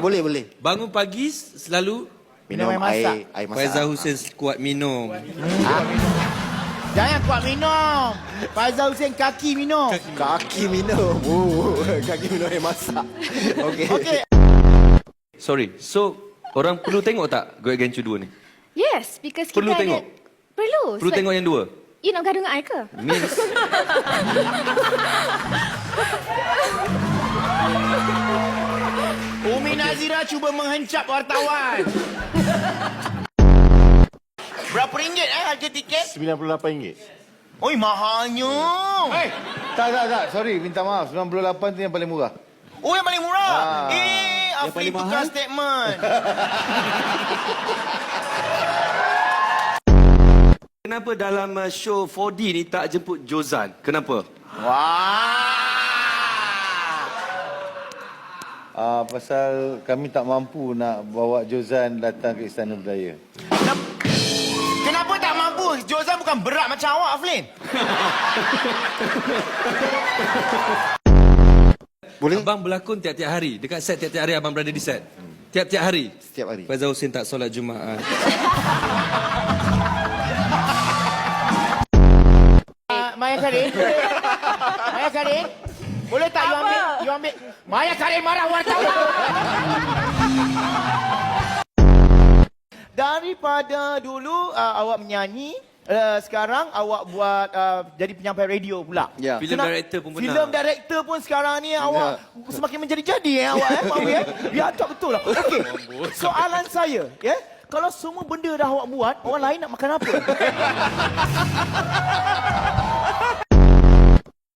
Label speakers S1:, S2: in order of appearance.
S1: boleh.
S2: Bangun pagi selalu
S3: Minum air masak.
S1: Air masak.
S2: Faizal Hussein kuat minum.
S3: Jangan kuat minum. Faizal Hussein kaki minum.
S1: Kaki minum. Kaki minum air masak. Okey.
S3: Okey.
S4: Sorry, so orang perlu tengok tak Go Against You 2 ni?
S5: Yes, because
S4: Perlu
S5: kita
S4: tengok?
S5: Perlu.
S4: Perlu tengok yang 2?
S5: You nak gaduh dengan I ke?
S4: Means
S3: Umi Nazira cuba menghencap wartawan. Berapa ringgit harga tiket?
S6: RM98.
S3: Oi, mahalnya.
S6: Tak. Sorry, minta maaf. 98 tu yang paling murah.
S3: Oh, yang paling murah.
S2: Yang
S3: Afri
S2: paling
S3: tukar
S2: mahal?
S3: statement.
S4: kenapa dalam show 4D ni tak jemput Jozan? Kenapa?
S3: Wah.
S6: Pasal kami tak mampu nak bawa Jozan datang ke Istana Budaya.
S3: Kenapa tak mampu? Jozan bukan berat macam awak, Aflin.
S1: Boleh?
S2: Abang berlakon tiap-tiap hari. Dekat set tiap-tiap hari abang berada di set. Tiap-tiap hari.
S1: Setiap hari.
S2: Faizal Hussein tak solat Jumaat.
S3: Maya Karin. Maya Karin. Boleh tak you ambil. Maya Karin marah wartawan. Daripada dulu awak menyanyi, sekarang awak buat jadi penyampai radio pula.
S1: Ya.
S2: Film director pun pernah.
S3: Film director pun sekarang ni awak semakin menjadi-jadi awak Mawi Biar tak betul lah. Okey. Soalan saya, kalau semua benda dah awak buat, orang lain nak makan apa?